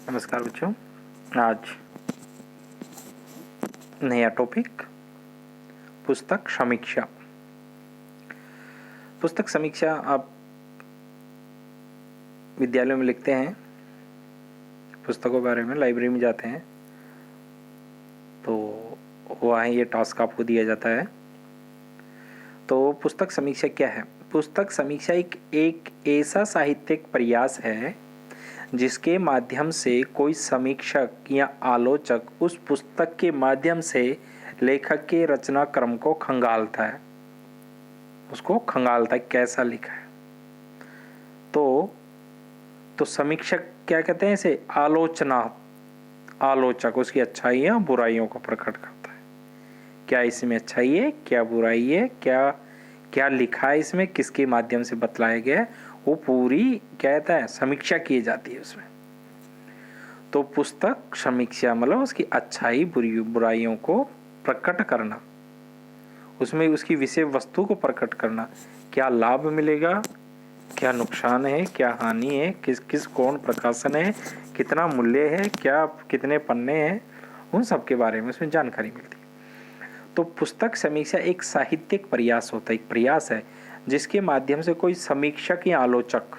नमस्कार बच्चों। आज नया टॉपिक पुस्तक समीक्षा। पुस्तक समीक्षा आप विद्यालयों में लिखते हैं, पुस्तकों के बारे में लाइब्रेरी में जाते हैं तो वहाँ ये टास्क आपको दिया जाता है। तो पुस्तक समीक्षा क्या है? पुस्तक समीक्षा एक ऐसा साहित्यिक प्रयास है जिसके माध्यम से कोई समीक्षक या आलोचक उस पुस्तक के माध्यम से लेखक के रचना क्रम को खंगालता है, उसको खंगालता है कैसा लिखा है। तो समीक्षक क्या कहते हैं इसे? आलोचक उसकी अच्छाइयाँ बुराइयों को प्रकट करता है। क्या इसमें अच्छाई है, क्या बुराई है, क्या लिखा है इसमें, किसके माध्यम से बतलाया गया है, वो पूरी कहता है समीक्षा की जाती है उसमें। तो पुस्तक समीक्षा मतलब उसकी अच्छाई बुराइयों को प्रकट करना, उसमें उसकी विषय वस्तु को प्रकट करना, क्या लाभ मिलेगा, क्या नुकसान है, क्या हानि है, किस कौन प्रकाशन है, कितना मूल्य है, क्या कितने पन्ने हैं, उन सब के बारे में उसमें जानकारी मिलती है। तो पुस्तक समीक्षा एक साहित्यिक प्रयास होता है, एक प्रयास है जिसके माध्यम से कोई समीक्षक या आलोचक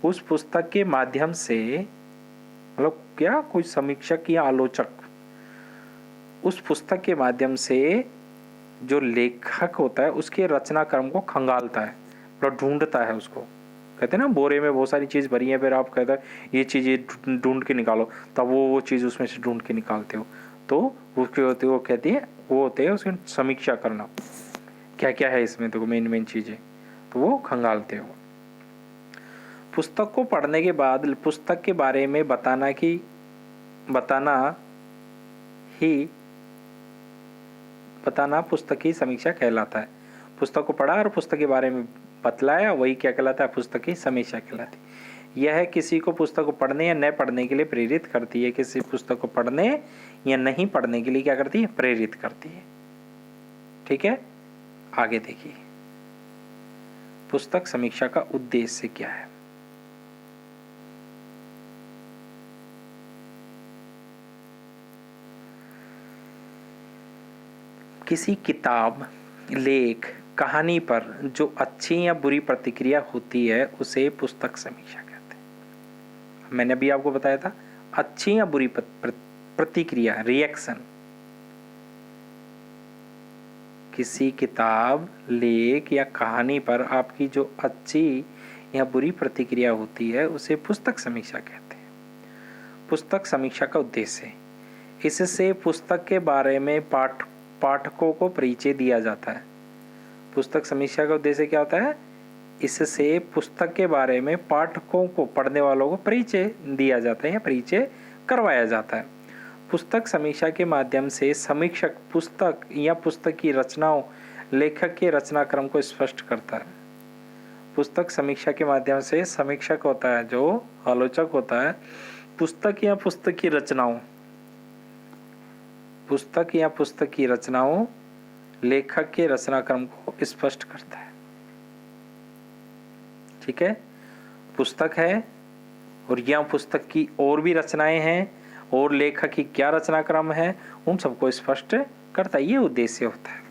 उस पुस्तक के माध्यम से मतलब क्या कोई समीक्षक या आलोचक उस पुस्तक के माध्यम से जो लेखक होता है उसके रचना क्रम को खंगालता है, मतलब ढूंढता है उसको। कहते हैं ना बोरे में बहुत सारी चीज़ भरी है, फिर आप कहते हैं ये चीज़ ये ढूंढ के निकालो, तब वो चीज़ उसमें से ढूंढ के निकालते हो। तो उसके होते वो कहती है वो होते हैं उसकी समीक्षा करना, क्या क्या है इसमें, तो मेन चीज़ें तो वो खंगालते हो। पुस्तक को पढ़ने के बाद पुस्तक के बारे में बताना पुस्तक की समीक्षा कहलाता है। पुस्तक को पढ़ा और पुस्तक के बारे में बतलाया, वही क्या कहलाता है? पुस्तक की समीक्षा कहलाती है। यह किसी को पुस्तक को पढ़ने या न पढ़ने के लिए प्रेरित करती है, किसी पुस्तक को पढ़ने या नहीं पढ़ने के लिए क्या करती है? प्रेरित करती है। ठीक है, आगे देखिए पुस्तक समीक्षा का उद्देश्य क्या है। किसी किताब, लेख, कहानी पर जो अच्छी या बुरी प्रतिक्रिया होती है उसे पुस्तक समीक्षा कहते हैं। मैंने अभी आपको बताया था अच्छी या बुरी प्रतिक्रिया, रिएक्शन। किसी किताब, लेख या कहानी पर आपकी जो अच्छी या बुरी प्रतिक्रिया होती है उसे पुस्तक समीक्षा कहते हैं। पुस्तक समीक्षा का उद्देश्य, इससे पुस्तक के बारे में पाठकों को परिचय दिया जाता है। पुस्तक समीक्षा का उद्देश्य क्या होता है? इससे पुस्तक के बारे में पाठकों को, पढ़ने वालों को परिचय दिया जाता है या परिचय करवाया जाता है। पुस्तक समीक्षा के माध्यम से समीक्षक पुस्तक या पुस्तक की रचनाओं, लेखक के रचनाक्रम को स्पष्ट करता है। पुस्तक समीक्षा के माध्यम से समीक्षक होता है, जो आलोचक होता है, पुस्तक या पुस्तक की रचनाओं, लेखक के रचनाक्रम को स्पष्ट करता है। ठीक है, पुस्तक है और यह पुस्तक की और भी रचनाएं हैं और लेखक की क्या रचनाक्रम है, उन सबको स्पष्ट करता है, ये उद्देश्य होता है।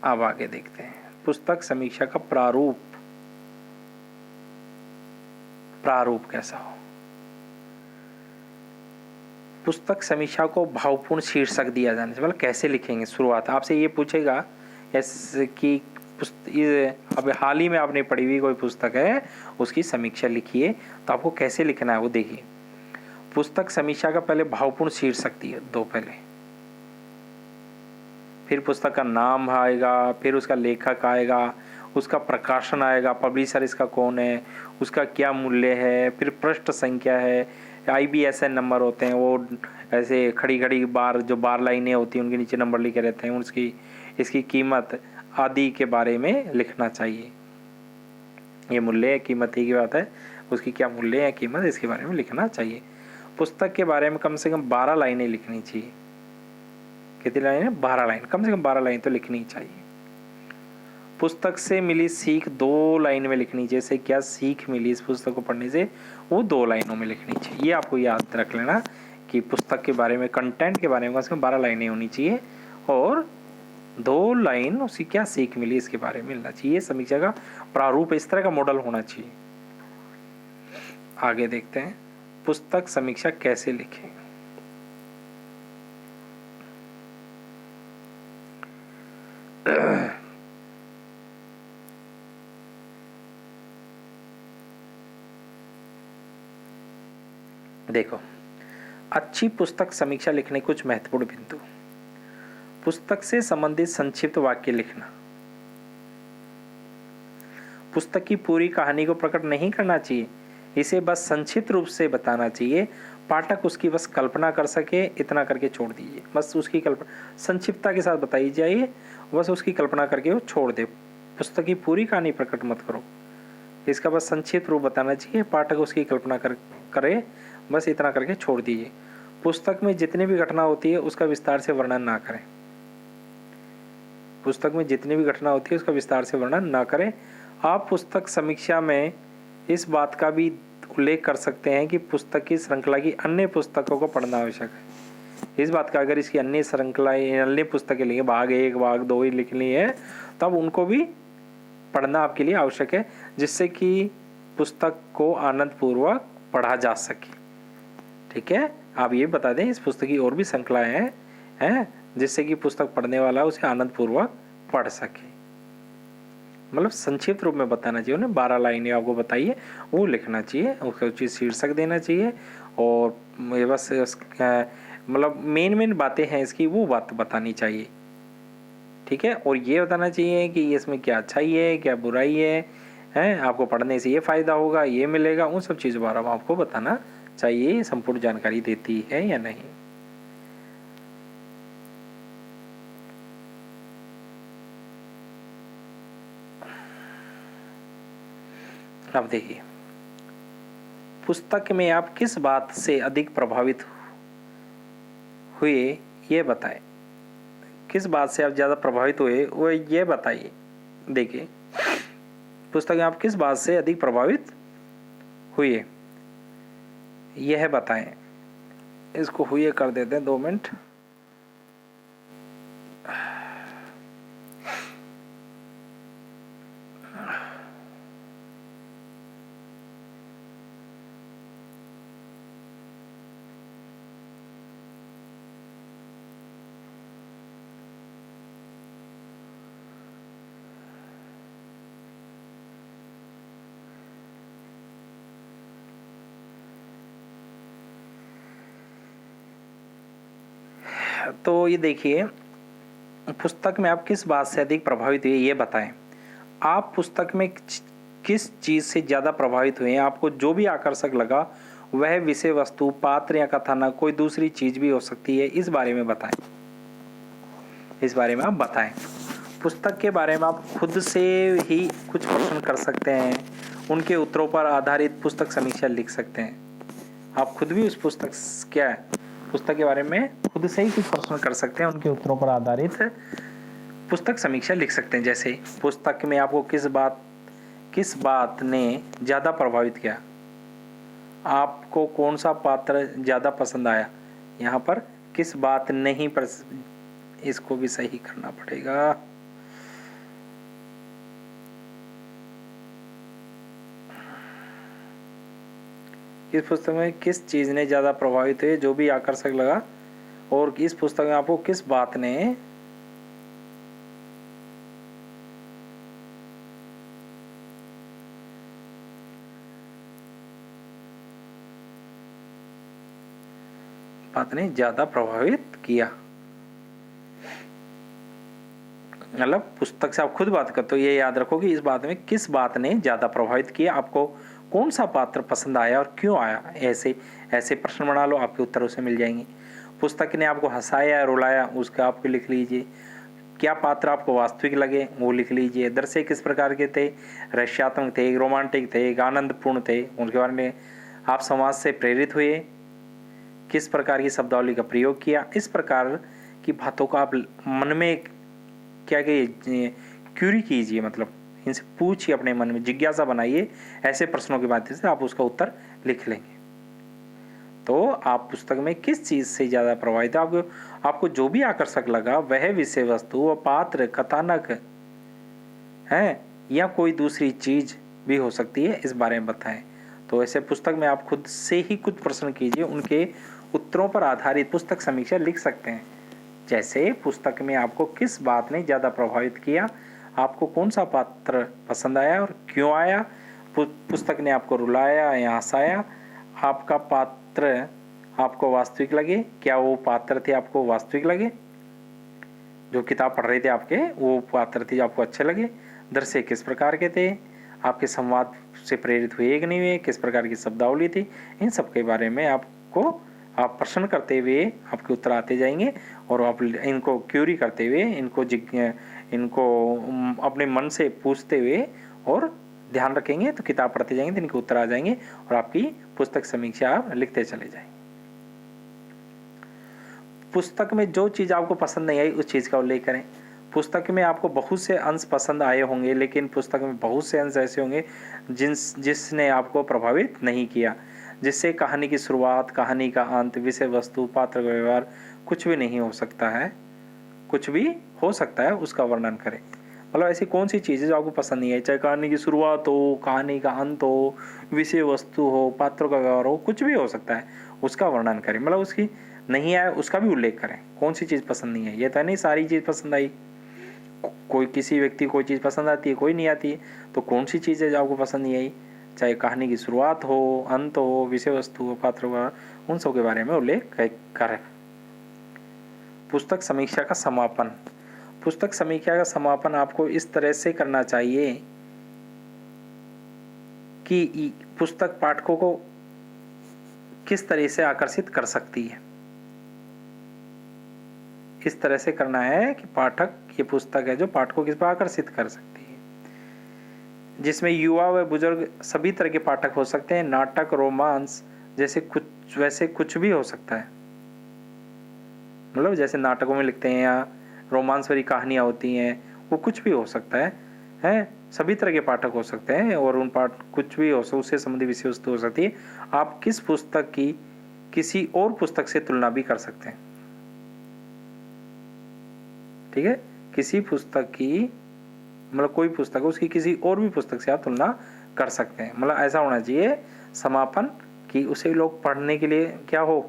अब आगे देखते हैं पुस्तक समीक्षा का प्रारूप कैसा हो। पुस्तक समीक्षा को भावपूर्ण शीर्षक दिया जाने से, मतलब कैसे लिखेंगे। शुरुआत आपसे ये पूछेगा ऐसे कि अब हाल ही में आपने पढ़ी हुई कोई पुस्तक है उसकी समीक्षा लिखिए, तो आपको कैसे लिखना है वो देखिए। पुस्तक समीक्षा का पहले भावपूर्ण शीर्षक दिए दो पहले, फिर पुस्तक का नाम आएगा, फिर उसका लेखक आएगा, उसका प्रकाशन आएगा, पब्लिशर इसका कौन है, उसका क्या मूल्य है, फिर पृष्ठ संख्या है, IBSN नंबर होते हैं, वो ऐसे खड़ी बार जो बार लाइनें होती हैं उनके नीचे नंबर लिखे रहते हैं, इसकी कीमत आदि के बारे में लिखना चाहिए। ये मूल्य है, कीमत ही की बात है, उसकी क्या मूल्य है, कीमत, इसके बारे में लिखना चाहिए। पुस्तक के बारे में कम से कम 12 लाइनें लिखनी चाहिए। कितनी लाइनें? 12 लाइन, कम से कम 12 लाइन तो लिखनी चाहिए। पुस्तक से मिली सीख 2 लाइन में लिखनी चाहिए। जैसे क्या सीख मिली इस पुस्तक को पढ़ने से, वो 2 लाइनों में लिखनी चाहिए। ये आपको याद रख लेना कि पुस्तक के बारे में, कंटेंट के बारे में कम से कम 12 लाइनें होनी चाहिए और 2 लाइन उसकी क्या सीख मिली इसके बारे में मिलना चाहिए। ये समीक्षा का प्रारूप इस तरह का मॉडल होना चाहिए। आगे देखते हैं पुस्तक समीक्षा कैसे लिखें। देखो, अच्छी पुस्तक समीक्षा लिखने कुछ महत्वपूर्ण बिंदु। पुस्तक से संबंधित संक्षिप्त वाक्य लिखना। पुस्तक की पूरी कहानी को प्रकट नहीं करना चाहिए, इसे बस संक्षिप्त रूप से बताना चाहिए, पाठक उसकी बस कल्पना कर सके, इतना करके छोड़ दीजिए। बस उसकी कल्पना संक्षिप्तता के साथ बताई जाइए, बस उसकी कल्पना करके वो छोड़ दे। पुस्तक की पूरी कहानी प्रकट मत करो, इसका बस संक्षिप्त रूप बताना चाहिए, पाठक उसकी कल्पना करे, बस इतना करके छोड़ दीजिए। पुस्तक में जितनी भी घटना होती है उसका विस्तार से वर्णन ना करें। पुस्तक में जितनी भी घटना होती है उसका विस्तार से वर्णन ना करें। आप पुस्तक समीक्षा में इस बात का भी उल्लेख कर सकते हैं कि पुस्तक की श्रृंखला की अन्य पुस्तकों को पढ़ना आवश्यक है। इस बात का अगर इसकी अन्य श्रृंखलाएं, अन्य पुस्तकें लिखी, भाग 1 भाग 2 ही लिखनी है, तब उनको भी पढ़ना आपके लिए आवश्यक है, जिससे कि पुस्तक को आनंदपूर्वक पढ़ा जा सके। ठीक है, आप ये बता दें इस पुस्तक की और भी श्रृंखलाएं हैं जिससे कि पुस्तक पढ़ने वाला उसे आनंदपूर्वक पढ़ सके। मतलब संक्षिप्त रूप में बताना चाहिए उन्हें। 12 लाइनें आपको बताइए वो लिखना चाहिए, उसका उचित शीर्षक देना चाहिए और बस मतलब मेन बातें हैं इसकी वो बात बतानी चाहिए। ठीक है, और ये बताना चाहिए कि इसमें क्या अच्छाई है क्या बुराई है, आपको पढ़ने से ये फायदा होगा, ये मिलेगा, उन सब चीज़ों के बारे में आपको बताना चाहिए। संपूर्ण जानकारी देती है या नहीं। अब देखिए, पुस्तक में आप किस बात से अधिक प्रभावित हुए ये बताएं। किस बात से आप ज़्यादा प्रभावित हुए वो ये बताइए। देखिए, पुस्तक में आप किस बात से अधिक प्रभावित हुए यह बताएं। इसको हुए कर देते हैं 2 मिनट। तो ये देखिए, पुस्तक में आप किस बात से अधिक प्रभावित हुए ये बताएं। आप पुस्तक में किस चीज़ से ज़्यादा प्रभावित हुए हैं, आपको जो भी आकर्षक लगा वह विषय वस्तु, पात्र या कथानक, कोई दूसरी चीज़ भी हो सकती है, इस बारे में बताएं। इस बारे में आप बताएं। पुस्तक के बारे में आप खुद से ही कुछ प्रश्न कर सकते हैं, उनके उत्तरों पर आधारित पुस्तक समीक्षा लिख सकते हैं। आप खुद भी उस पुस्तक के बारे में खुद से ही कुछ प्रश्न कर सकते हैं, उनके उत्तरों पर आधारित पुस्तक समीक्षा लिख सकते हैं। जैसे पुस्तक में आपको किस बात ने ज़्यादा प्रभावित किया, आपको कौन सा पात्र ज़्यादा पसंद आया, यहाँ पर किस बात नहीं इसको भी सही करना पड़ेगा। इस पुस्तक में किस चीज़ ने ज़्यादा प्रभावित हुए, जो भी आकर्षक लगा, और इस पुस्तक में आपको किस बात ने ज़्यादा प्रभावित किया। मतलब पुस्तक से आप खुद बात करते हो, ये याद रखो कि इस बात में किस बात ने ज़्यादा प्रभावित किया, आपको कौन सा पात्र पसंद आया और क्यों आया। ऐसे प्रश्न बना लो, आपके उत्तर उसे मिल जाएंगे। पुस्तक ने आपको हंसाया रुलाया, उसका आपको लिख लीजिए। क्या पात्र आपको वास्तविक लगे वो लिख लीजिए। दृश्य किस प्रकार के थे, रहस्यात्मक थे, रोमांटिक थे, आनंदपूर्ण थे, उनके बारे में आप समाज से प्रेरित हुए, किस प्रकार की शब्दावली का प्रयोग किया। इस प्रकार की बातों को आप मन में क्या क्यूरी कीजिए, मतलब इनसे पूछिए, अपने मन में जिज्ञासा बनाइए, ऐसे प्रश्नों के माध्यम से आप उसका उत्तर लिख लेंगे। तो आप पुस्तक में किस चीज से ज्यादा प्रभावित है, आपको जो भी आकर्षक लगा वह विषय वस्तु व पात्र, कथानक है या कोई दूसरी चीज भी हो सकती है, इस बारे में बताएं। तो ऐसे पुस्तक में आप खुद से ही कुछ प्रश्न कीजिए, उनके उत्तरों पर आधारित पुस्तक समीक्षा लिख सकते हैं। जैसे पुस्तक में आपको किस बात ने ज्यादा प्रभावित किया, आपको कौन सा पात्र पसंद आया और क्यों आया, पुस्तक ने आपको रुलाया या हंसाया, आपका पात्र आपको वास्तविक लगे, क्या वो पात्र थे आपको वास्तविक लगे, जो किताब पढ़ रहे थे आपके वो पात्र थे जो आपको अच्छे लगे, दृश्य किस प्रकार के थे, आपके संवाद से प्रेरित हुए कि नहीं हुए, किस प्रकार की शब्दावली थी, इन सब के बारे में आपको आप प्रश्न करते हुए आपके उत्तर आते जाएंगे और आप इनको क्यूरी करते हुए इनको अपने मन से पूछते हुए और ध्यान रखेंगे तो किताब पढ़ते जाएंगे तो इनके उत्तर आ जाएंगे और आपकी पुस्तक समीक्षा आप लिखते चले जाएंगे। पुस्तक में जो चीज आपको पसंद नहीं आई उस चीज का उल्लेख करें। पुस्तक में आपको बहुत से अंश पसंद आए होंगे, लेकिन पुस्तक में बहुत से अंश ऐसे होंगे जिसने आपको प्रभावित नहीं किया, जिससे कहानी की शुरुआत, कहानी का अंत, विषय वस्तु, पात्र का व्यवहार कुछ भी नहीं हो सकता है, कुछ भी हो सकता है, उसका वर्णन करें। मतलब ऐसी कौन सी चीज़ है जो आपको पसंद नहीं है, चाहे कहानी की शुरुआत हो, कहानी का अंत हो, विषय वस्तु हो, पात्रों का व्यवहार हो, कुछ भी हो सकता है, उसका वर्णन करें। मतलब उसकी नहीं आए उसका भी उल्लेख करें, कौन सी चीज़ पसंद नहीं है। ये तो नहीं सारी चीज़ पसंद आई, कोई किसी व्यक्ति को कोई चीज़ पसंद आती है, कोई नहीं आती है, तो कौन सी चीज़ है जो आपको पसंद नहीं आई, चाहे कहानी की शुरुआत हो, अंत हो, विषय वस्तु हो, पात्र हो, उन सब के बारे में उल्लेख करें। पुस्तक समीक्षा का समापन। पुस्तक समीक्षा का समापन आपको इस तरह से करना चाहिए कि पुस्तक पाठकों को किस तरह से आकर्षित कर सकती है। इस तरह से करना है कि पाठक, ये पुस्तक है जो पाठकों किस पर आकर्षित कर सकती है, जिसमें युवा व बुजुर्ग सभी तरह के पाठक हो सकते हैं। नाटक, रोमांस जैसे कुछ भी हो सकता है, मतलब जैसे नाटकों में लिखते हैं या रोमांस वाली कहानियां होती हैं, वो कुछ भी हो सकता है, सभी तरह के पाठक हो सकते हैं और उन कुछ भी हो सकता, उससे संबंधित विषय वस्तु हो सकती है। आप किस पुस्तक की किसी और पुस्तक से तुलना भी कर सकते हैं, ठीक है, किसी पुस्तक की, मतलब कोई पुस्तक है उसकी किसी और भी पुस्तक से आप तुलना कर सकते हैं। मतलब ऐसा होना चाहिए समापन कि उसे लोग पढ़ने के लिए क्या हो,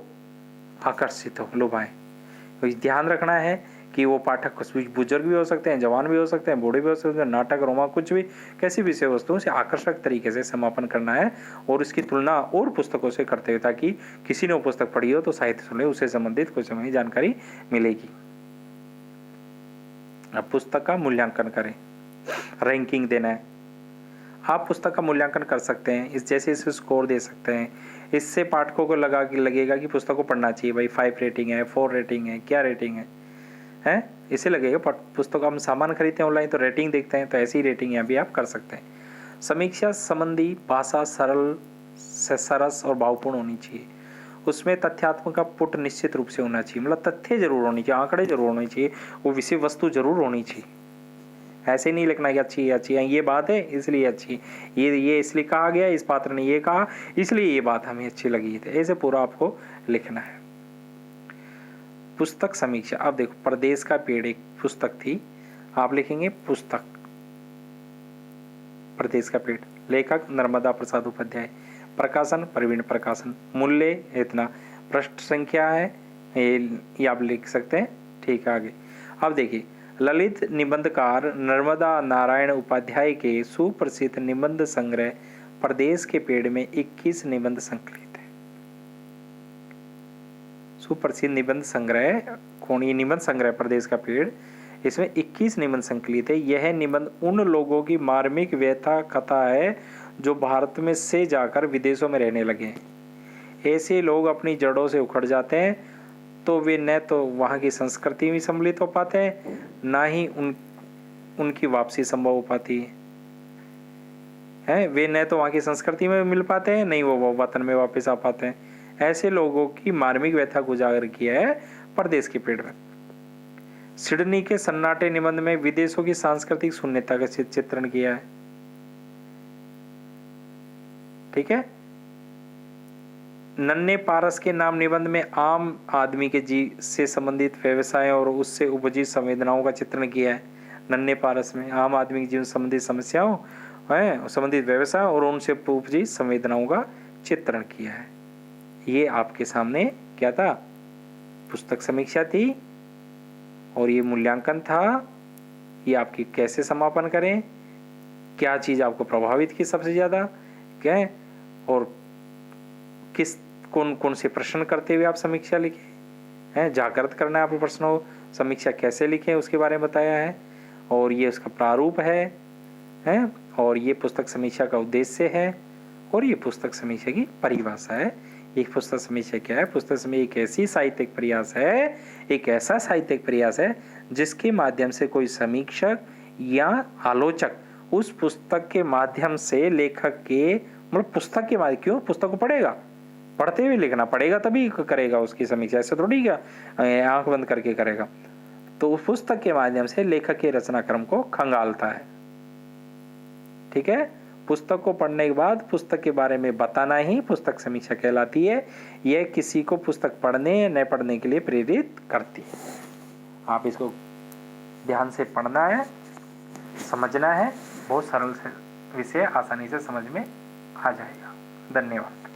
आकर्षित हो, लुभाएं। तो ध्यान रखना है कि वो पाठक कुछ बुजुर्ग भी हो सकते हैं, जवान भी हो सकते हैं, बूढ़े भी हो सकते हैं, नाटक, रोमांस, कुछ भी, कैसी विषय वस्तुओं से आकर्षक तरीके से समापन करना है और इसकी तुलना और पुस्तकों से करते हुए, ताकि किसी ने वो पुस्तक पढ़ी हो तो साहित्य सुने, उससे संबंधित कुछ हमें जानकारी मिलेगी। अब पुस्तक का मूल्यांकन करें, रैंकिंग देना है। आप पुस्तक का मूल्यांकन कर सकते हैं, इसे स्कोर दे सकते हैं। इससे पाठकों को लगेगा कि पुस्तक को पढ़ना चाहिए, भाई 5 रेटिंग है, 4 रेटिंग है, क्या रेटिंग है, इसे लगेगा। पुस्तक हम सामान खरीदते हैं ऑनलाइन तो रेटिंग देखते हैं, तो ऐसी रेटिंग यहाँ भी आप कर सकते हैं। समीक्षा संबंधी भाषा सरल, सरस और भावपूर्ण होनी चाहिए। उसमें तथ्यात्मक का पुट निश्चित रूप से होना चाहिए, मतलब तथ्य जरूर होनी चाहिए, आंकड़े जरूर होनी चाहिए, वो विषय वस्तु जरूर होनी चाहिए। ऐसे नहीं लिखना कि अच्छी है, ये बात है इसलिए अच्छी, ये इसलिए कहा गया, इस पात्र ने ये कहा इसलिए ये बात हमें अच्छी लगी थी, ऐसे पूरा आपको लिखना है। पुस्तक समीक्षा। अब देखो, परदेश का पेड़ एक पुस्तक थी, आप लिखेंगे पुस्तक परदेश का पेड़, लेखक नर्मदा प्रसाद उपाध्याय, प्रकाशन प्रवीण प्रकाशन, मूल्य इतना, पृष्ठ संख्या है ये आप लिख सकते हैं, ठीक है। आगे अब देखिए, ललित निबंधकार नर्मदा नारायण उपाध्याय के सुप्रसिद्ध निबंध संग्रह परदेश के पेड़ में 21 निबंध संकलित है। सुप्रसिद्ध निबंध संग्रह कौन, ये निबंध संग्रह परदेश का पेड़, इसमें 21 निबंध संकलित है। यह निबंध उन लोगों की मार्मिक व्यथा कथा है जो भारत में से जाकर विदेशों में रहने लगे हैं। ऐसे लोग अपनी जड़ों से उखड़ जाते हैं, तो वे न तो वहाँ की संस्कृति में सम्मिलित हो पाते हैं, ना ही उनकी वापसी संभव हो पाती है। वे न तो वहाँ की संस्कृति में मिल पाते हैं, नहीं वो वतन में वापस आ पाते हैं। ऐसे लोगों की मार्मिक व्यथा को उजागर किया है परदेश के पेड़ में। सिडनी के सन्नाटे निबंध में विदेशों की सांस्कृतिक शून्यता का चित्रण किया है। ठीक है। नन्हे पारस के नाम निबंध में आम आदमी के जीवन से संबंधित व्यवसाय और उससे उपजी संवेदनाओं का चित्रण किया है। नन्हे पारस में आम आदमी के जीवन संबंधित समस्याओं है, संबंधित व्यवसाय और उनसे उपजी संवेदनाओं का चित्रण किया है। ये आपके सामने क्या था? पुस्तक समीक्षा थी और ये मूल्यांकन था। ये आपकी कैसे समापन करें, क्या चीज आपको प्रभावित की सबसे ज्यादा, क्या है, और किस कौन कौन से प्रश्न करते हुए आप समीक्षा लिखे हैं। जागृत करना है आपको प्रश्नों, समीक्षा कैसे लिखें उसके बारे में बताया है। और ये उसका प्रारूप है और ये पुस्तक समीक्षा का उद्देश्य है और ये पुस्तक समीक्षा की परिभाषा है। एक पुस्तक समीक्षा क्या है? पुस्तक समीक्षा एक ऐसी साहित्यिक प्रयास है, एक ऐसा साहित्यिक प्रयास है जिसके माध्यम से कोई समीक्षक या आलोचक उस पुस्तक के माध्यम से लेखक के मतलब पुस्तक के माध्यम, क्यों पुस्तक को पढ़ेगा, पढ़ते हुए लिखना पड़ेगा तभी करेगा उसकी समीक्षा, ऐसे थोड़ी क्या आंख बंद करके करेगा। तो उस पुस्तक के माध्यम से लेखक के रचना क्रम को खंगालता है। ठीक है। पुस्तक को पढ़ने के बाद पुस्तक के बारे में बताना ही पुस्तक समीक्षा कहलाती है। यह किसी को पुस्तक पढ़ने या न पढ़ने के लिए प्रेरित करती है। आप इसको ध्यान से पढ़ना है, समझना है। बहुत सरल विषय, आसानी से समझ में आ जाएगा। धन्यवाद।